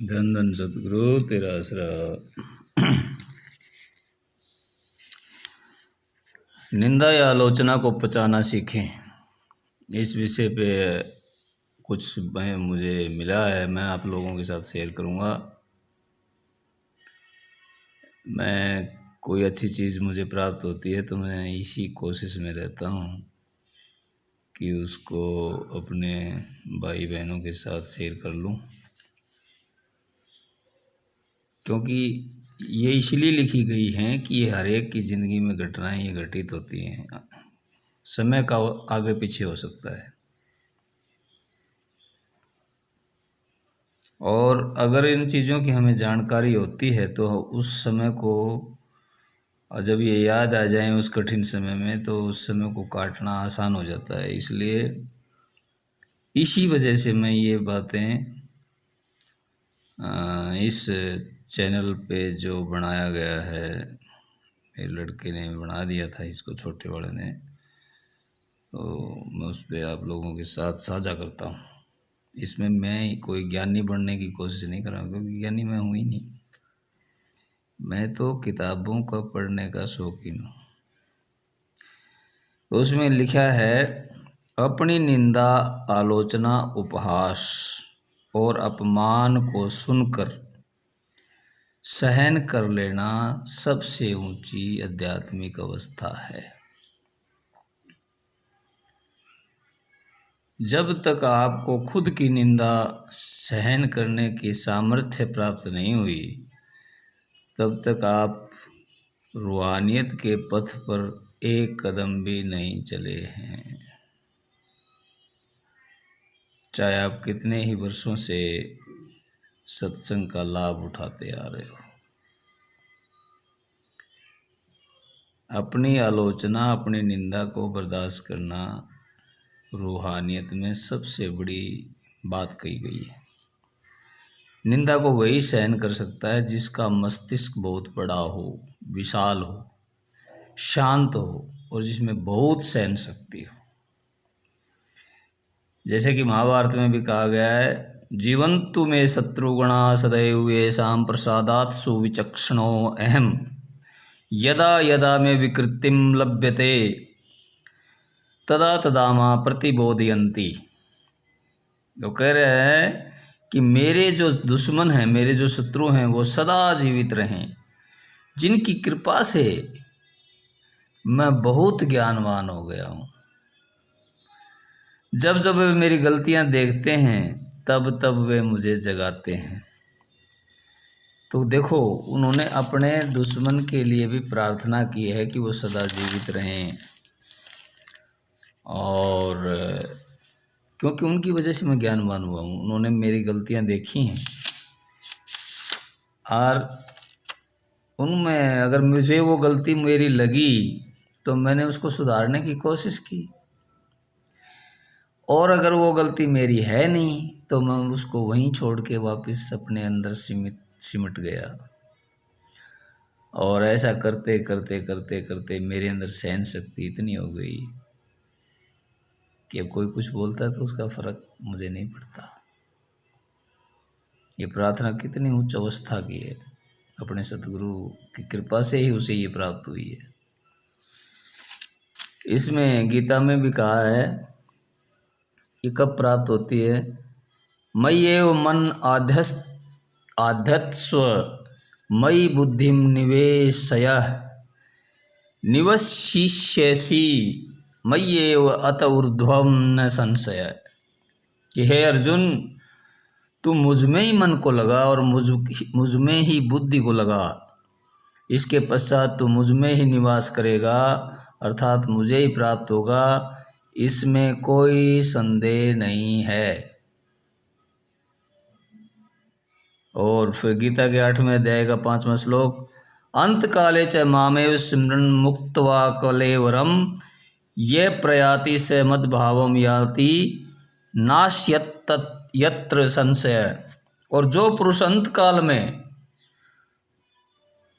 धन धन सतगुरु तेरा आसरा। निंदा या आलोचना को पचाना सीखें, इस विषय पे कुछ मुझे मिला है, मैं आप लोगों के साथ शेयर करूँगा। मैं कोई अच्छी चीज़ मुझे प्राप्त होती है तो मैं इसी कोशिश में रहता हूँ कि उसको अपने भाई बहनों के साथ शेयर कर लूँ, क्योंकि ये इसलिए लिखी गई हैं कि ये हर एक की ज़िंदगी में घटनाएं ये घटित होती हैं। समय का आगे पीछे हो सकता है, और अगर इन चीज़ों की हमें जानकारी होती है तो उस समय को, और जब ये याद आ जाए उस कठिन समय में, तो उस समय को काटना आसान हो जाता है। इसलिए इसी वजह से मैं ये बातें इस चैनल पे जो बनाया गया है, मेरे लड़के ने बना दिया था इसको, छोटे वाले ने, तो मैं उस पर आप लोगों के साथ साझा करता हूँ। इसमें मैं कोई ज्ञानी बनने की कोशिश नहीं कर रहा हूँ, क्योंकि ज्ञानी मैं हूँ ही नहीं। मैं तो किताबों का पढ़ने का शौकीन हूँ। तो उसमें लिखा है, अपनी निंदा, आलोचना, उपहास और अपमान को सुनकर सहन कर लेना सबसे ऊंची आध्यात्मिक अवस्था है। जब तक आपको खुद की निंदा सहन करने की सामर्थ्य प्राप्त नहीं हुई, तब तक आप रूहानियत के पथ पर एक कदम भी नहीं चले हैं। चाहे आप कितने ही वर्षों से सत्संग का लाभ उठाते आ रहे हो, अपनी आलोचना, अपनी निंदा को बर्दाश्त करना रूहानियत में सबसे बड़ी बात कही गई है। निंदा को वही सहन कर सकता है जिसका मस्तिष्क बहुत बड़ा हो, विशाल हो, शांत हो, और जिसमें बहुत सहन शक्ति हो। जैसे कि महाभारत में भी कहा गया है, जीवंतु में शत्रुगुणा सदैव येषां प्रसादात् सुविचक्षणो अहम यदा यदा में विकृतिम लभ्यते तदा तदा मां प्रतिबोधयन्ति। तो कह रहे हैं कि मेरे जो दुश्मन हैं, मेरे जो शत्रु हैं, वो सदा जीवित रहें, जिनकी कृपा से मैं बहुत ज्ञानवान हो गया हूँ। जब जब वे मेरी गलतियाँ देखते हैं तब तब वे मुझे जगाते हैं। तो देखो, उन्होंने अपने दुश्मन के लिए भी प्रार्थना की है कि वो सदा जीवित रहें, और क्योंकि उनकी वजह से मैं ज्ञानवान हुआ हूँ। उन्होंने मेरी गलतियाँ देखी हैं, और उनमें अगर मुझे वो गलती मेरी लगी तो मैंने उसको सुधारने की कोशिश की, और अगर वो गलती मेरी है नहीं तो मैं उसको वहीं छोड़ के वापस अपने अंदर सिमट गया। और ऐसा करते करते करते करते मेरे अंदर सहन शक्ति इतनी हो गई कि अब कोई कुछ बोलता है तो उसका फर्क मुझे नहीं पड़ता। ये प्रार्थना कितनी उच्च अवस्था की है, अपने सतगुरु की कृपा से ही उसे ये प्राप्त हुई है। इसमें गीता में भी कहा है कि कब प्राप्त होती है, मयि एव मन आध्यत्स्व मयि बुद्धिम निवेशयः निवशिष्यसि मयि एव अत ऊर्ध्वं न संशय। कि हे अर्जुन, तू मुझ में ही मन को लगा और मुझ में ही बुद्धि को लगा, इसके पश्चात तू मुझ में ही निवास करेगा, अर्थात मुझे ही प्राप्त होगा, इसमें कोई संदेह नहीं है। और फिर गीता के 8वें अध्याय का 5वां श्लोक, अंत काले च मामेव सिमरन मुक्त्वा कलेवरम ये प्रयाति से मद्भावम याति नाश्यत यत्र संशय। और जो पुरुष अंत काल में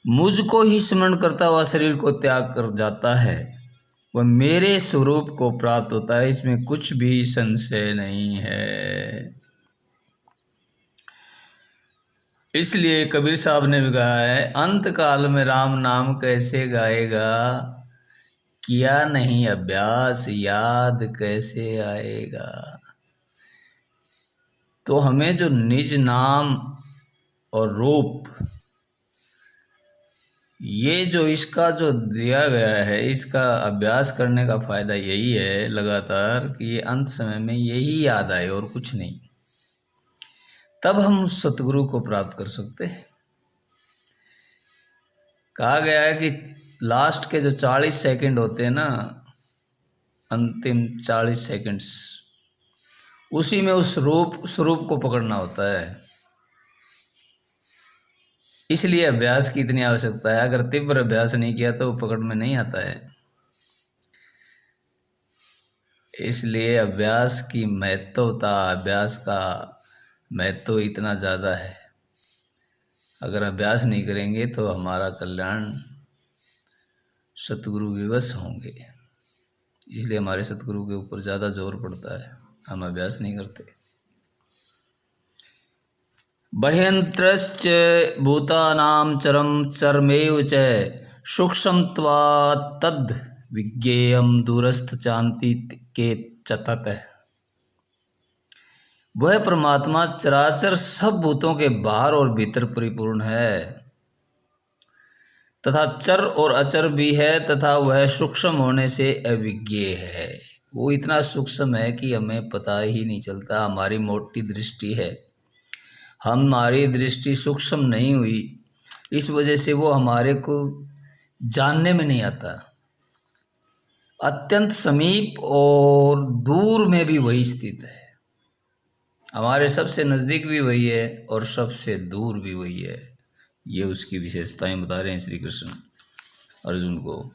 मुझको ही स्मरण करता हुआ शरीर को त्याग कर जाता है, वह मेरे स्वरूप को प्राप्त होता है, इसमें कुछ भी संशय नहीं है। इसलिए कबीर साहब ने भी कहा है, अंत काल में राम नाम कैसे गाएगा, किया नहीं अभ्यास याद कैसे आएगा। तो हमें जो निज नाम और रूप, ये जो इसका जो दिया गया है, इसका अभ्यास करने का फायदा यही है लगातार कि ये अंत समय में यही याद आए और कुछ नहीं। तब हम उस सतगुरु को प्राप्त कर सकते हैं। कहा गया है कि लास्ट के जो 40 सेकंड होते हैं ना, अंतिम 40 सेकंड्स, उसी में उस स्वरूप को पकड़ना होता है। इसलिए अभ्यास की इतनी आवश्यकता है। अगर तीव्र अभ्यास नहीं किया तो वो पकड़ में नहीं आता है। इसलिए अभ्यास की महत्वता, अभ्यास का महत्व इतना ज़्यादा है। अगर अभ्यास नहीं करेंगे तो हमारा कल्याण सतगुरु विवश होंगे। इसलिए हमारे सतगुरु के ऊपर ज़्यादा जोर पड़ता है, हम अभ्यास नहीं करते। बह्यंत्रश्च भूतानां चरम चरमेव च सूक्ष्मत्वात् तद् विज्ञेयं दूरस्थ चान्ति के चतत। वह परमात्मा चराचर सब भूतों के बाहर और भीतर परिपूर्ण है, तथा चर और अचर भी है, तथा वह सूक्ष्म होने से अविज्ञेय है। वो इतना सूक्ष्म है कि हमें पता ही नहीं चलता। हमारी मोटी दृष्टि है, हमारी दृष्टि सूक्ष्म नहीं हुई, इस वजह से वो हमारे को जानने में नहीं आता। अत्यंत समीप और दूर में भी वही स्थित है। हमारे सबसे नज़दीक भी वही है और सबसे दूर भी वही है। ये उसकी विशेषताएं बता रहे हैं श्री कृष्ण अर्जुन को।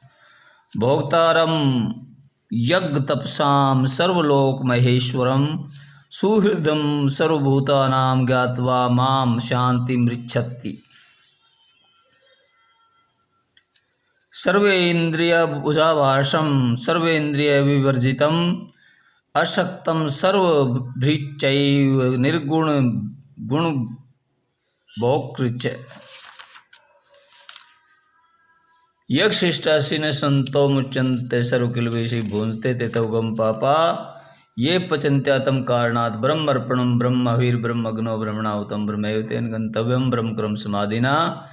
भोक्तारम यज्ञ तपसाम सर्वलोक महेश्वरम सुहृदम सर्वभूतानां ज्ञात्वा माम शांति मृच्छति। सर्वेन्द्रियभुजाभाषम सर्वेन्द्रिय विवर्जितम अशक्तम सर्वभृच्चैव निर्गुण गुण भोक्तृच। यक्षिष्टासीन संतो मुच्यन्ते सर्वकिलवेशी भुंजते ते तवगम पापा ये पचन्त्यातम कारणात् ब्रह्मर्पणम ब्रह्मवीर्ब्रह्मग्नो ब्रह्मणाहुतम ब्रह्मैव तेन गंतव्यम ब्रह्मक्रम समाधिना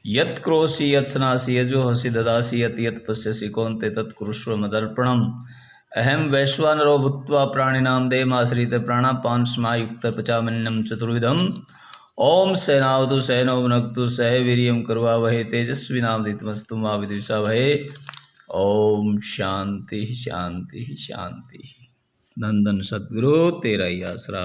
यत्क्रोशी यत्सनासी यजो हसी ददासी यत् पश्यसि कौन्ते तत्कुरुष्व मदर्पणम। अहम वैश्वानरो भूत्वा प्राणिनां देहमाश्रित प्राणापान समायुक्त पचामन्यम चतुर्विधम। ओम सेनावतु सैनो भुनक्तु सह वीर्यं करवावहै तेजस्विनावधीतमस्तु मा विद्विषावहै। ओम शांति शांति शांति। धन धन सद्गुरु तेरा ही आसरा।